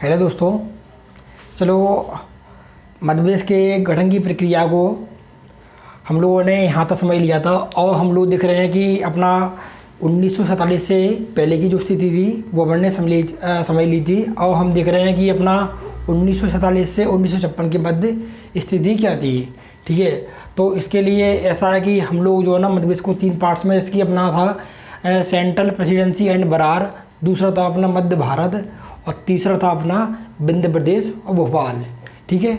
Hello दोस्तों। चलो, मध्य प्रदेश के गठन की प्रक्रिया को हम लोगों ने यहाँ तक समझ लिया था और हम लोग देख रहे हैं कि अपना 1947 से पहले की जो स्थिति थी वो हमने समझ ली थी और हम देख रहे हैं कि अपना 1947 से 1956 के मध्य स्थिति क्या थी। ठीक है, तो इसके लिए ऐसा है कि हम लोग जो है ना मध्य प्रदेश को 3 पार्ट्स में इसकी अपना था सेंट्रल प्रेसिडेंसी एंड बरार, दूसरा था अपना मध्य भारत और तीसरा था अपना विंध्य प्रदेश और भोपाल। ठीक है,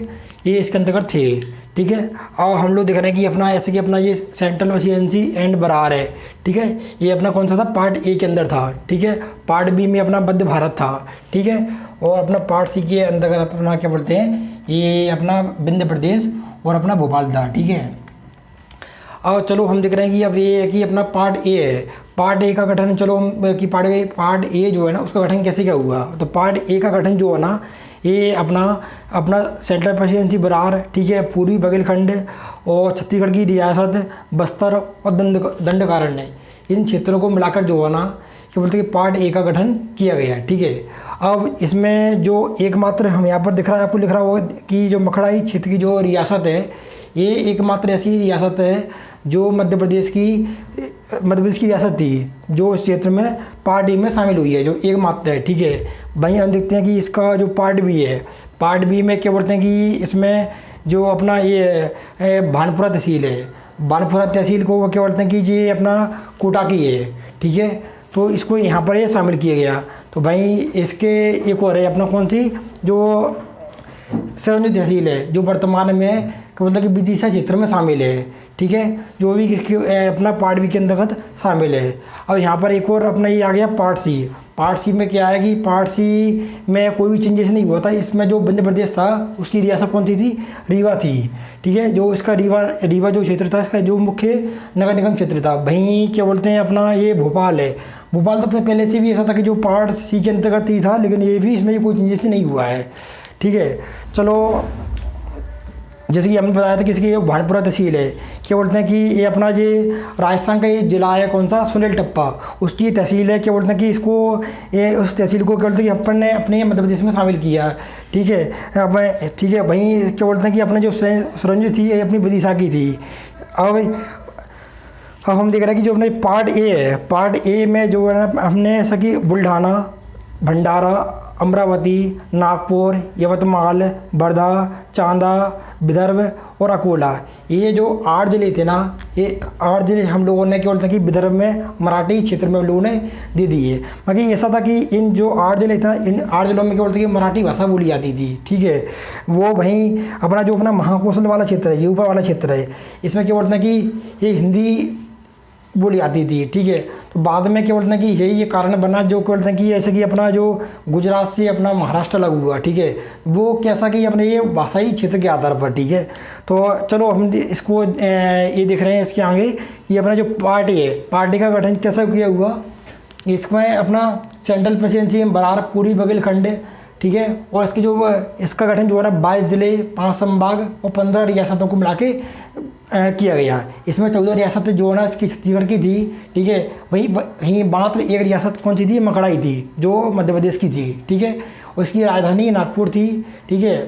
ये इसके अंतर्गत थे। ठीक है, और हम लोग देख रहे हैं कि अपना ऐसे कि अपना ये सेंट्रल प्रेसिडेंसी एंड बरार है। ठीक है, ये अपना कौन सा था, पार्ट ए के अंदर था। ठीक है, पार्ट बी में अपना मध्य भारत था। ठीक है, और अपना पार्ट सी के अंतर्गत अपना क्या बोलते हैं, ये अपना विंध्य प्रदेश और अपना भोपाल था। ठीक है, और चलो हम देख रहे हैं कि अब ये है कि अपना पार्ट ए है। पार्ट ए का गठन, चलो कि पार्ट ए जो है ना उसका गठन कैसे क्या हुआ। तो पार्ट ए का गठन जो है ना ये अपना सेंट्रल प्रेसिडेंसी बरार, ठीक है, पूर्वी बघेलखंड और छत्तीसगढ़ की रियासत बस्तर और दंडकारण्य, इन क्षेत्रों को मिलाकर जो है ना क्या बोलते हैं कि पार्ट ए का गठन किया गया। ठीक है, अब इसमें जो एकमात्र हम यहाँ पर दिख रहा है, आपको लिख रहा होगा कि जो मखड़ाई क्षेत्र की जो रियासत है, ये एकमात्र ऐसी रियासत है जो मध्य प्रदेश की रियासत थी जो इस क्षेत्र में पार्ट ए में शामिल हुई है, जो एकमात्र है। ठीक है, वहीं हम देखते हैं कि इसका जो पार्ट बी है, पार्ट बी में क्या बोलते हैं कि इसमें जो अपना ये भानपुरा तहसील है, भानपुरा तहसील को वो क्या बोलते हैं कि ये अपना कोटा की है। ठीक है, तो इसको यहाँ पर ये शामिल किया गया। तो भाई इसके एक और है अपना कौन सी, जो सिरोंज तहसील है, जो वर्तमान में क्या बोलते हैं कि विदिशा क्षेत्र में शामिल है। ठीक है, जो भी इसके अपना पार्ट बी के अंतर्गत शामिल है। अब यहाँ पर एक और अपना ये आ गया पार्ट सी। पार्ट सी में क्या है कि पार्ट सी में कोई भी चेंजेस नहीं हुआ था। इसमें जो विंध्य प्रदेश था उसकी रियासत कौन सी थी, रीवा थी। ठीक है, जो इसका रीवा जो क्षेत्र था इसका जो मुख्य नगर निगम क्षेत्र था। वहीं क्या बोलते हैं अपना ये भोपाल है। भोपाल तो पहले से भी ऐसा था कि जो पार्ट सी के अंतर्गत ही था, लेकिन ये भी इसमें कोई चेंजेस नहीं हुआ है। ठीक है, चलो जैसे कि हमने बताया था कि इसकी भानपुरा तहसील है, क्या बोलते हैं कि ये अपना ये राजस्थान का ये जिला है कौन सा, सुनील टप्पा, उसकी तहसील है। क्या बोलते हैं कि इसको ये उस तहसील को क्या बोलते हैं कि अपन ने अपने मध्य प्रदेश में शामिल किया। ठीक है, अब ठीक है, वहीं क्या बोलते हैं कि अपने जो सुरंज थी ये अपनी विदिशा की थी। अब हम देख रहे हैं कि जो अपने पार्ट ए है, पार्ट ए में जो है ना हमने ऐसा कि बुल्ढाना, भंडारा, अमरावती, नागपुर, यवतमाल, वर्धा, चांदा, विदर्भ और अकोला, ये जो 8 जिले थे ना, ये 8 जिले हम लोगों ने क्या बोलते हैं कि विदर्भ में मराठी क्षेत्र में लोगों ने दे दिए। बाकी ऐसा था कि इन जो 8 जिले थे, इन 8 जिलों में क्या बोलते हैं कि मराठी भाषा बोली जाती थी। ठीक है, वो वहीं अपना जो अपना महाकौशल वाला क्षेत्र है, यूपा वाला क्षेत्र है, इसमें क्या बोलते हैं कि ये हिंदी बोली आती थी। ठीक है, तो बाद में क्या बोलते हैं कि यही ये कारण बना जो क्या बोलते हैं कि ऐसे कि अपना जो गुजरात से अपना महाराष्ट्र लगा हुआ। ठीक है, वो कैसा कि अपने ये भाषाई क्षेत्र के आधार पर। ठीक है, तो चलो हम इसको ये देख रहे हैं इसके आगे, ये अपना जो पार्टी है, पार्टी का गठन कैसा किया हुआ, इसमें अपना सेंट्रल प्रेसिडेंसी बरार, पूर्वी बघेलखंड, ठीक है, और इसका गठन जो है ना 22 जिले, 5 संभाग और 15 रियासतों को मिला के किया गया। इसमें 14 रियासतें जो है ना इसकी छत्तीसगढ़ की थी। ठीक है, वहीं मात्र एक रियासत कौन सी थी, मकड़ाई थी, जो मध्य प्रदेश की थी। ठीक है, और इसकी राजधानी नागपुर थी। ठीक है,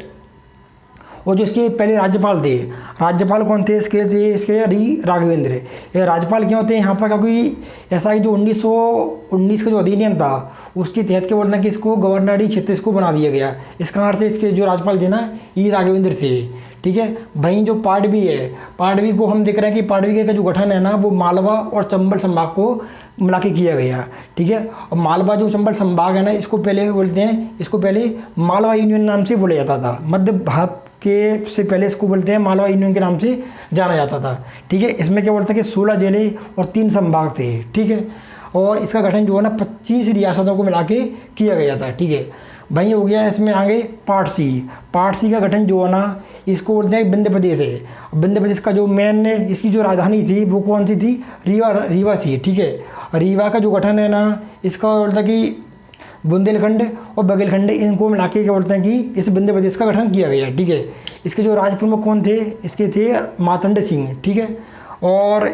और जो इसके पहले राज्यपाल थे, राज्यपाल कौन थे इसके राघवेंद्र। ये राज्यपाल क्यों थे यहाँ पर, क्योंकि ऐसा कि जो 1919 का जो अधिनियम था उसके तहत क्या बोलते हैं कि इसको गवर्नरी क्षेत्र इसको बना दिया गया। इस कारण से इसके जो राज्यपाल थे ना ये राघवेंद्र थे। ठीक है, वहीं जो पार्ट बी है, पार्ट बी को हम देख रहे हैं कि पार्ट बी का जो गठन है ना वो मालवा और चंबल संभाग को मिला के किया गया। ठीक है, और मालवा जो चंबल संभाग है ना इसको पहले बोलते हैं, इसको पहले मालवा यूनियन नाम से बोला जाता था। मध्य भारत के से पहले इसको बोलते हैं मालवा यूनियन के नाम से जाना जाता था। ठीक है, इसमें क्या बोलते हैं कि 16 जिले और 3 संभाग थे। ठीक है, और इसका गठन जो है ना 25 रियासतों को मिला के किया गया था। ठीक है, वहीं हो गया इसमें आगे पार्ट सी। पार्ट सी का गठन जो है ना इसको बोलते हैं विंध्य प्रदेश है। विंध्य प्रदेश का जो मेन इसकी जो राजधानी थी वो कौन सी थी, रीवा थी। ठीक है, रीवा का जो गठन है ना इसका बोलता है कि बुंदेलखंड और बघेलखंड इनको मिला के क्या बोलते हैं कि इस विंध्य प्रदेश का गठन किया गया। ठीक है, इसके जो राज प्रमुख कौन थे, इसके थे मार्तंड सिंह। ठीक है, और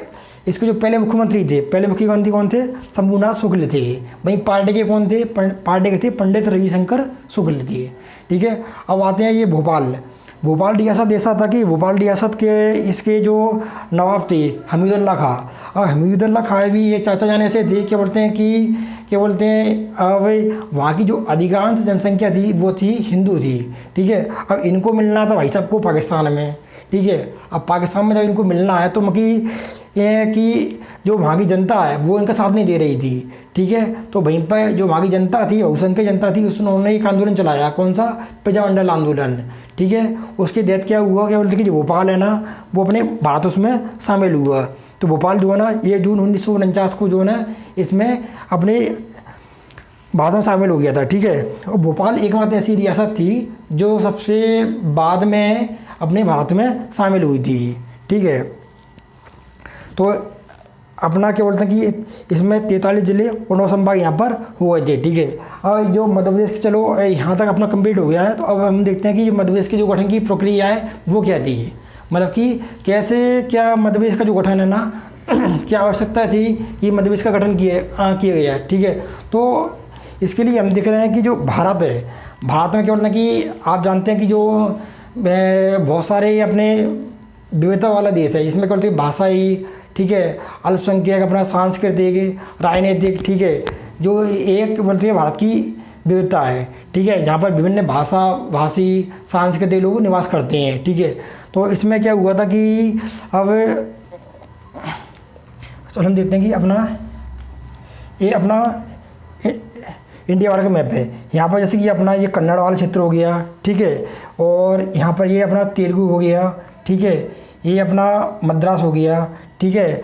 इसके जो पहले मुख्यमंत्री थे, पहले मुख्यमंत्री कौन थे? शंभूनाथ शुक्ल थे। वहीं पार्टी के कौन थे? पार्टी के थे पंडित रविशंकर शुक्ल थे। ठीक है, अब आते हैं ये भोपाल। भोपाल रियासत ऐसा था कि भोपाल रियासत के इसके जो नवाब थे हमीदुल्ला खां, और हमीदुल्ला खां भी ये चाचा जान ऐसे थे, क्या बोलते हैं कि क्या बोलते हैं अब वहाँ की जो अधिकांश जनसंख्या थी वो थी हिंदू थी। ठीक है, अब इनको मिलना था भाई साहब को पाकिस्तान में। ठीक है, अब पाकिस्तान में जब इनको मिलना है तो कि जो वहाँ की जनता है वो इनका साथ नहीं दे रही थी। ठीक है, तो वहीं पर जो वहाँ की जनता थी, बहुसंख्यक जनता थी, उन्होंने एक आंदोलन चलाया। कौन सा? प्रजामंडल आंदोलन। ठीक है, उसके तहत क्या हुआ, क्या बोलते कि जो भोपाल है ना वो अपने भारत उसमें शामिल हुआ। तो भोपाल जो है ना ये जून 1949 को जो है ना इसमें अपने बाद में शामिल हो गया था। ठीक है, और भोपाल एकमात्र ऐसी रियासत थी जो सबसे बाद में अपने भारत में शामिल हुई थी। ठीक है, तो अपना क्या बोलते हैं कि इसमें 43 जिले और 9 संभाग यहाँ पर हुए थे। ठीक है, और जो मध्य प्रदेश की, चलो यहाँ तक अपना कंप्लीट हो गया है, तो अब हम देखते हैं कि मध्य प्रदेश की जो गठन की प्रक्रिया है वो क्या थी, मतलब कि कैसे क्या मध्य प्रदेश का जो गठन है ना क्या आवश्यकता थी कि मध्य प्रदेश का गठन किया गया है। ठीक है, तो इसके लिए हम देख रहे हैं कि जो भारत है, भारत में क्या बोलते हैं कि आप जानते हैं कि जो बहुत सारे अपने विविधता वाला देश है, इसमें क्या बोलते हैं भाषाई, ठीक है, अल्पसंख्यक, अपना सांस्कृतिक, राजनीतिक, ठीक है, जो एक बोलते हैं भारत की विविधता है। ठीक है, जहाँ पर विभिन्न भाषा भाषी सांस्कृतिक लोग निवास करते हैं। ठीक है, तो इसमें क्या हुआ था कि अब चलो हम देखते हैं कि अपना इंडिया वाला का मैप है। यहाँ पर जैसे कि अपना ये कन्नड़ वाला क्षेत्र हो गया। ठीक है, और यहाँ पर ये अपना तेलुगु हो गया। ठीक है, ये अपना मद्रास हो गया। ठीक है,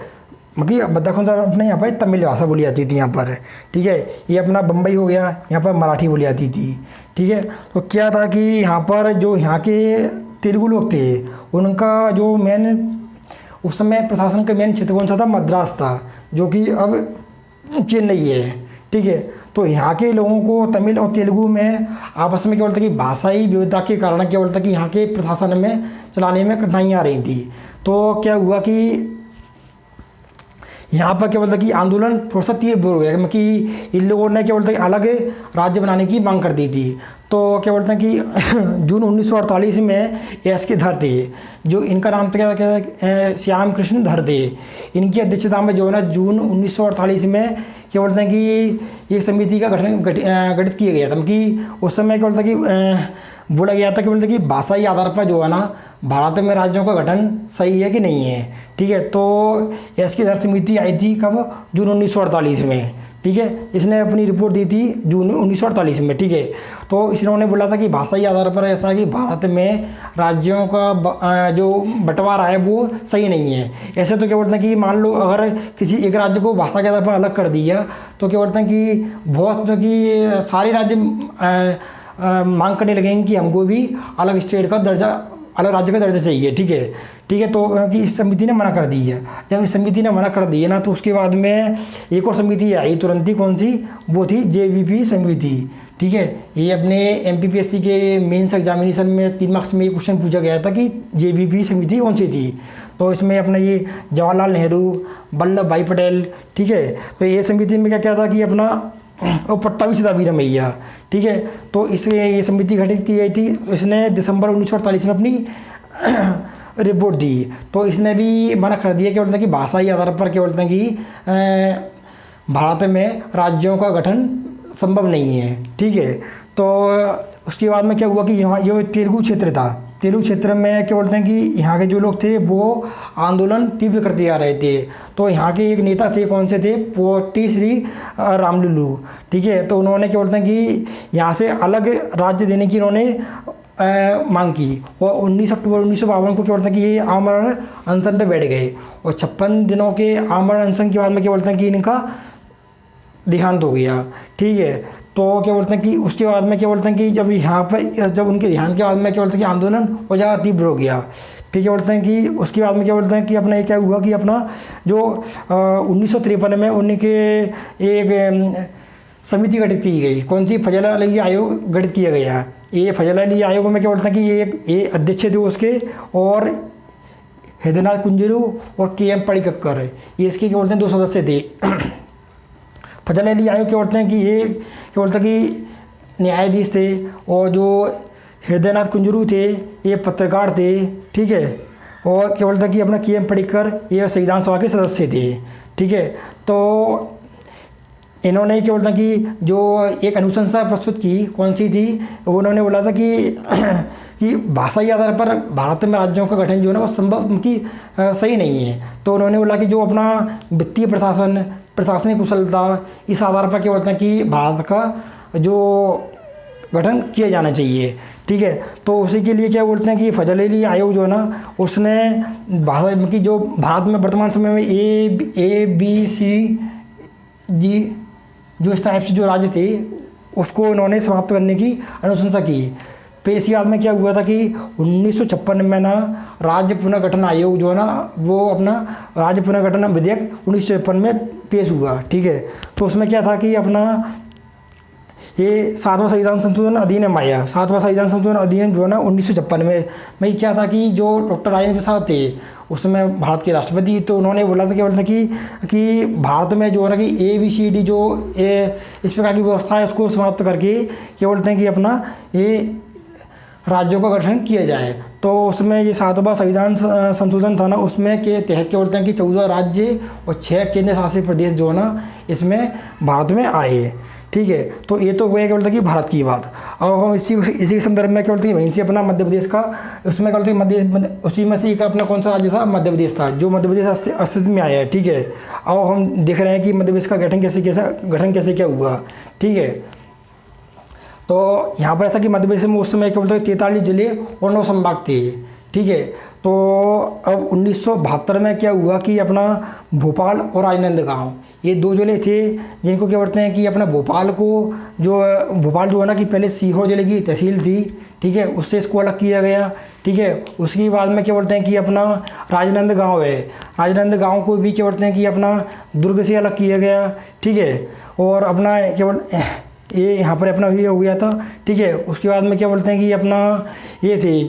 मतलब मद्रास कौन सा अपने यहाँ पर तमिल भाषा बोली जाती थी यहाँ पर। ठीक है, ये अपना बम्बई हो गया, यहाँ पर मराठी बोली जाती थी। ठीक है, तो क्या था कि यहाँ पर जो यहाँ के तेलुगु लोग थे उनका जो मेन उस समय प्रशासन का मेन क्षेत्र कौन सा था? मद्रास था, जो कि अब चेन्नई है। ठीक है, तो यहाँ के लोगों को तमिल और तेलुगु में आपस में क्या बोलते कि भाषाई विविधता के कारण क्या बोलता कि यहाँ के प्रशासन में चलाने में कठिनाइयाँ आ रही थी। तो क्या हुआ कि यहाँ पर क्या बोलता कि आंदोलन थोड़ा सा तीव्र हो गया, कि इन लोगों ने क्या बोलता कि अलग राज्य बनाने की मांग कर दी थी। तो क्या बोलते हैं कि जून 1948 में एस के धर थे, जो इनका नाम था क्या श्याम कृष्ण धर थे। इनकी अध्यक्षता में जो है ना जून 1948 में क्या बोलते हैं कि एक समिति का गठित किया गया था। कि उस समय क्या बोलता कि बोला गया था कि बोलते कि भाषाई आधार पर जो है ना भारत में राज्यों का गठन सही है कि नहीं है। ठीक है, तो एस की धर समिति आई थी कब? जून 1948 में। ठीक है, इसने अपनी रिपोर्ट दी थी जून 1948 में। ठीक है, तो इन्होंने बोला था कि भाषाई आधार पर ऐसा कि भारत में राज्यों का जो बंटवारा है वो सही नहीं है। ऐसे तो क्या बोलते हैं कि मान लो अगर किसी एक राज्य को भाषा के आधार पर अलग कर दिया तो क्या बोलते हैं कि बहुत कि सारे राज्य मांग करने लगेंगे कि हमको भी अलग स्टेट का दर्जा, अलग राज्य का दर्जा चाहिए। ठीक है, ठीक है, तो कि इस समिति ने मना कर दी है। जब इस समिति ने मना कर दी है ना तो उसके बाद में एक और समिति आई तुरंत ही, कौन सी? वो थी जेबीपी समिति। ठीक है, ये अपने एमपीपीएससी के मेंस एग्जामिनेशन में 3 मार्क्स में ये क्वेश्चन पूछा गया था कि जेबीपी समिति कौन सी थी। तो इसमें अपना ये जवाहरलाल नेहरू, वल्लभ भाई पटेल। ठीक है, तो ये समिति में क्या क्या था कि अपना और पट्टाभी सीताभी रमैया। ठीक है, तो इसलिए ये समिति गठित की गई थी। इसने दिसंबर 1948 में अपनी रिपोर्ट दी। तो इसने भी मना कर दिया क्या बोलते हैं कि भाषाई आधार पर क्या बोलते हैं कि भारत में राज्यों का गठन संभव नहीं है। ठीक है, तो उसके बाद में क्या हुआ कि यहाँ जो तेलुगु क्षेत्र था, तेलुगु क्षेत्र में क्या बोलते हैं कि यहाँ के जो लोग थे वो आंदोलन तीव्र करते आ रहे थे। तो यहाँ के एक नेता थे, कौन से थे? पोटी श्री रामलुलू। ठीक है, तो उन्होंने क्या बोलते हैं कि यहाँ से अलग राज्य देने की उन्होंने मांग की। और 19 अक्टूबर 1952 को क्या बोलते हैं कि ये आमरण अनशन पे बैठ गए। और 56 दिनों के आमरण अनशन के बाद में क्या बोलते हैं कि इनका देहांत हो गया। ठीक है, तो क्या बोलते हैं कि उसके बाद में क्या बोलते हैं कि जब यहाँ पर जब उनके देहांत के बाद में क्या बोलते हैं कि आंदोलन और ज़्यादा तीव्र हो गया। फिर क्या बोलते हैं कि उसके बाद में क्या बोलते हैं कि अपना ये क्या हुआ कि अपना जो 1953 में उनके एक समिति गठित की गई। कौन सी? फजल अली आयोग गठित किया गया। ये फजल अली आयोग में क्या बोलते हैं कि ये अध्यक्ष थे उसके, और हृदयनाथ कुंजरू और के एम पडिक्कर, ये इसके क्या बोलते हैं 2 सदस्य थे। फजल अली आयोग क्या बोलते हैं कि ये क्या बोलते हैं कि न्यायाधीश थे, और जो हृदयनाथ कुंजरू थे ये पत्रकार थे, ठीक है। और क्या बोलते हैं कि अपना के एम पडिक्कर ये संविधान सभा के सदस्य थे, ठीक है। तो इन्होंने क्या बोलते हैं कि जो एक अनुशंसा प्रस्तुत की, कौन सी थी, उन्होंने बोला था कि कि भाषाई आधार पर भारत में राज्यों का गठन जो है ना वो संभव कि सही नहीं है। तो उन्होंने बोला कि जो अपना वित्तीय प्रशासन, प्रशासनिक कुशलता, इस आधार पर क्या बोलते हैं कि भारत का जो गठन किया जाना चाहिए, ठीक है। तो उसी के लिए क्या बोलते हैं कि फजल अली आयोग जो है ना उसने भारत की जो भारत में वर्तमान समय में ए बी सी डी जो इस टाइप से जो राज्य थे उसको उन्होंने समाप्त करने की अनुशंसा की। फिर इसी बाद में क्या हुआ था कि 1956 में ना राज्य पुनर्गठन आयोग जो है ना वो अपना राज्य पुनर्गठन विधेयक 1956 में पेश हुआ, ठीक है। तो उसमें क्या था कि अपना ये 7वां संविधान संशोधन अधिनियम आया। 7वां संविधान संशोधन अधिनियम जो है ना 1956 में क्या था कि जो डॉक्टर राजेंद्र प्रसाद थे उसमें भारत के राष्ट्रपति, तो उन्होंने बोला था क्या बोलते हैं कि भारत में जो है ना कि ABCD जो इस प्रकार की व्यवस्था है उसको समाप्त करके क्या बोलते हैं कि अपना ये राज्यों का गठन किया जाए। तो उसमें ये 7वां संविधान संशोधन था ना उसमें के तहत क्या बोलते हैं कि 14 राज्य और 6 केंद्र शासित प्रदेश जो है ना इसमें भारत में आए, ठीक है। तो ये तो हुआ क्या बोलते हैं कि भारत की बात। और हम इसी के संदर्भ में क्या बोलते हैं वहीं से अपना मध्य प्रदेश का, उसमें क्या बोलते हैं उसी में से एक अपना कौन सा राज्य था, मध्य प्रदेश था, जो मध्य प्रदेश अस्तित्व में आया है, ठीक है। और हम देख रहे हैं कि मध्य प्रदेश का गठन कैसे क्या हुआ, ठीक है। तो यहाँ पर ऐसा कि मध्य प्रदेश में उस समय क्या बोलते हैं 43 जिले और 9 संभाग थे, ठीक है। तो अब 1972 में क्या हुआ कि अपना भोपाल और राजनांदगांव ये 2 जिले थे जिनको क्या बोलते हैं कि अपना भोपाल जो है ना कि पहले सीहोर जिले की तहसील थी, ठीक है, उससे इसको अलग किया गया, ठीक है। उसके बाद में क्या बोलते हैं कि अपना राजनांदगांव है, राजनांदगांव को भी क्या बोलते हैं कि अपना दुर्ग से अलग किया गया, ठीक है। और अपना क्या बोलते ये यहाँ पर अपना ये हो गया था, ठीक है। उसके बाद में क्या बोलते हैं कि अपना ये थे,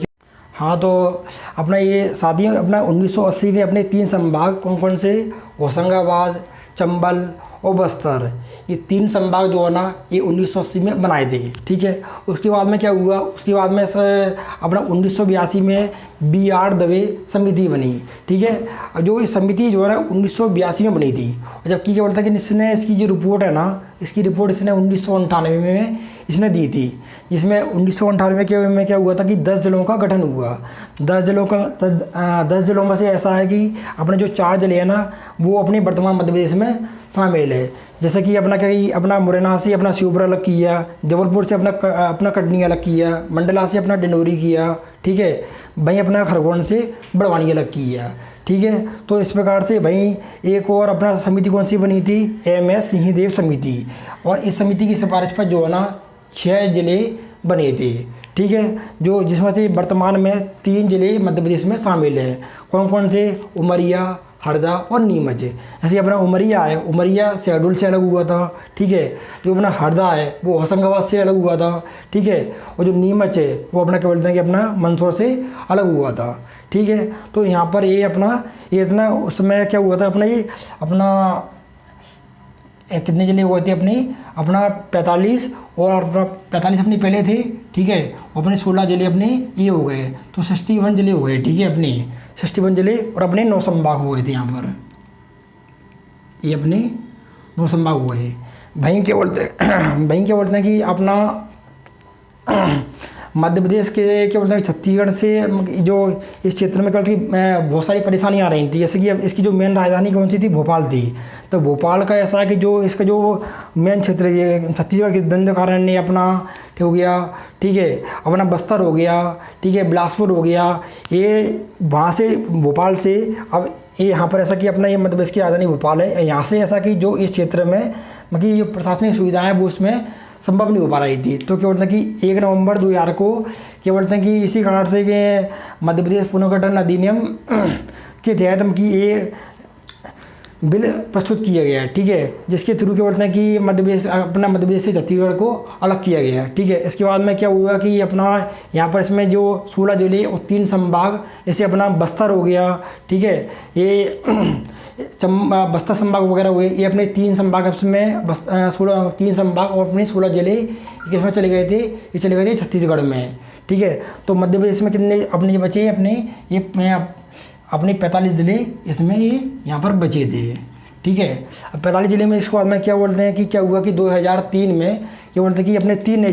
हाँ, तो अपना ये साथियों अपना 1980 में अपने 3 संभाग कौन कौन से, होशंगाबाद, चंबल और बस्तर, ये 3 संभाग जो है ना ये 1980 में बनाए थे, ठीक है। उसके बाद में क्या हुआ, उसके बाद में अपना 1982 में BR दवे समिति बनी, ठीक है। जो ये समिति जो है ना 1982 में बनी थी, और जबकि क्या बोलता है कि इसने इसकी जो रिपोर्ट है ना इसकी रिपोर्ट इसने 1998 में इसने दी थी, जिसमें 1998 में क्या हुआ था कि 10 जिलों का गठन हुआ। 10 जिलों में से ऐसा है कि अपने जो 4 जिले हैं ना वो अपने वर्तमान मध्य प्रदेश में शामिल है। जैसे कि अपना मुरैना से अपना श्योपुर अलग किया, जबलपुर से अपना कटनी अलग किया, मंडला से अपना डिंडोरी किया, ठीक है। वहीं अपना खरगोन से बड़वानी अलग किया, ठीक है। तो इस प्रकार से वहीं एक और अपना समिति कौन सी बनी थी, MS सिंहदेव समिति, और इस समिति की सिफारिश पर जो है ना 6 जिले बने थे, ठीक है। जो जिसमें से वर्तमान में 3 जिले मध्य प्रदेश में शामिल हैं। कौन कौन से, उमरिया, हरदा और नीमच। जैसे अपना उमरिया है, उमरिया शहडोल से अलग हुआ था, ठीक है। जो अपना हरदा है वो होशंगाबाद से अलग हुआ था, ठीक है। और जो नीमच है वो अपना क्या बोलते हैं कि अपना मंदसौर से अलग हुआ था, ठीक है। तो यहाँ पर ये इतना उसमें क्या हुआ था अपना कितने जिले हुए थे अपना 45, और अपना 45 अपनी पहले थे, ठीक है। अपने 16 जिले अपने ये हो गए, तो 61 जिले हो गए, ठीक है। अपने 61 जिले और अपने 9 संभाग हुए थे यहाँ पर, ये अपने 9 संभाग हुए। वहीं क्या बोलते हैं कि अपना मध्य प्रदेश के क्या बोलते हैं छत्तीसगढ़ से जो इस क्षेत्र में कल बहुत सारी परेशानियाँ आ रही थी। जैसे कि अब इसकी जो मेन राजधानी कौन सी थी, भोपाल थी। तो भोपाल का ऐसा है कि जो इसका जो मेन क्षेत्र है छत्तीसगढ़ के दंडकारण्य अपना हो गया, ठीक है, अपना बस्तर हो गया, ठीक है, बिलासपुर हो गया, ये वहाँ से भोपाल से अब ये यहाँ पर ऐसा कि अपना ये मध्य प्रदेश की राजधानी भोपाल है। यहाँ से ऐसा कि जो इस क्षेत्र में मतलब जो प्रशासनिक सुविधाएँ वो उसमें संभव नहीं हो पा रही थी। तो क्या बोलते हैं कि 1 नवंबर 2000 को क्या बोलते हैं कि इसी कारण से कि मध्य प्रदेश पुनर्गठन अधिनियम के तहत कि ये बिल प्रस्तुत किया गया है, ठीक है, जिसके थ्रू क्या बोलते हैं कि मध्य प्रदेश से छत्तीसगढ़ को अलग किया गया है, ठीक है। इसके बाद में क्या हुआ कि अपना यहाँ पर इसमें जो 16 जिले और 3 संभाग, जैसे अपना बस्तर हो गया, ठीक है, ये बस्तर संभाग वगैरह हुए, ये अपने 3 संभाग इसमें 3 संभाग और अपने 16 जिले किसमें चले गए थे, ये चले गए थे छत्तीसगढ़ में, ठीक है। तो मध्य प्रदेश में कितने अपने बचे अपने ये अपने 45 ज़िले इसमें ये यहाँ पर बचे थे, ठीक है। अब 45 ज़िले में इसके बाद में क्या बोलते हैं कि क्या हुआ कि 2003 में क्या बोलते हैं कि अपने 3 नए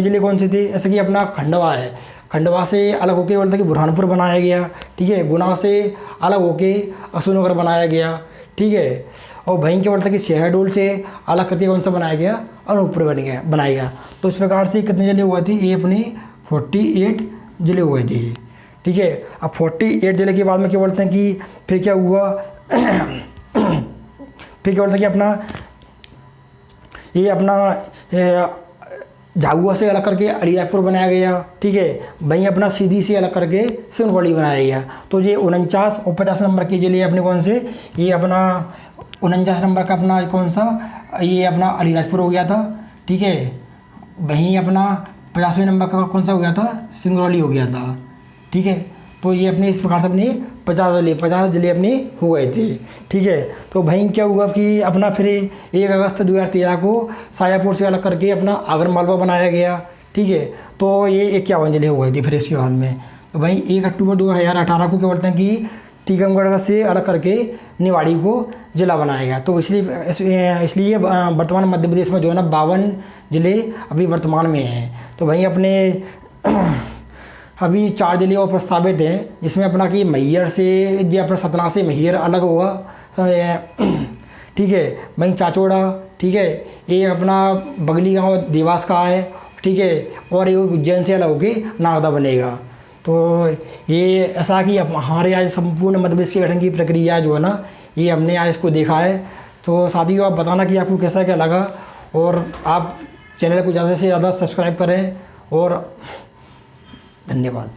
ज़िले कौन से थे, जैसे कि अपना खंडवा है, खंडवा से अलग होके बोलते हैं कि बुरहानपुर बनाया गया, ठीक है। गुना से अलग होके अशोकनगर बनाया गया, ठीक है। और वहीं क्या बोलते हैं कि शहडोल से अलग करके कौन सा बनाया गया, अनूपपुर बनाया गया। तो इस प्रकार से कितने ज़िले हुए थे, ये अपने 48 ज़िले हुए थे, ठीक है। अब 48 ज़िले के बाद में क्या बोलते हैं कि फिर क्या हुआ फिर क्या बोलते हैं कि अपना झाबुआ से अलग करके अलीराजपुर बनाया गया, ठीक है। वहीं अपना सीधी से अलग करके सिंगरौली बनाया गया। तो ये 49 और 50 नंबर के ज़िले अपने कौन से, ये अपना 49 नंबर का अपना कौन सा, ये अपना अलीराजपुर हो गया था, ठीक है। वहीं अपना 50वें नंबर का कौन सा हो गया था, सिंगरौली हो गया था, ठीक है। तो ये अपने इस प्रकार से अपने 50 ज़िले अपने हो गए थे, ठीक है। तो वहीं क्या हुआ कि अपना फिर 1 अगस्त 2013 को शाजापुर से अलग करके अपना आगर मालवा बनाया गया, ठीक है। तो ये 51 ज़िले हो गए थे फिर इसके बाद में। तो वहीं 1 अक्टूबर 2018 को क्या बोलते हैं कि टीकमगढ़ से अलग करके निवाड़ी को ज़िला बनाया गया। तो इसलिए वर्तमान मध्य प्रदेश में जो है ना 52 ज़िले अभी वर्तमान में हैं। तो वहीं अपने अभी 4 ज़िले और प्रस्तावित हैं, जिसमें अपना कि मैहर से जो अपना सतना से मैहर अलग होगा, ठीक है। वहीं चाचौड़ा, ठीक है, ये अपना बगली गांव देवास का है, ठीक है। और ये उज्जैन से अलग होकर नागदा बनेगा। तो ये ऐसा कि हमारे आज संपूर्ण मध्य प्रदेश के गठन की प्रक्रिया जो है ना, ये हमने आज इसको देखा है। तो साथियों आप बताना कि आपको कैसा क्या लगा, और आप चैनल को ज़्यादा से ज़्यादा सब्सक्राइब करें, और धन्यवाद।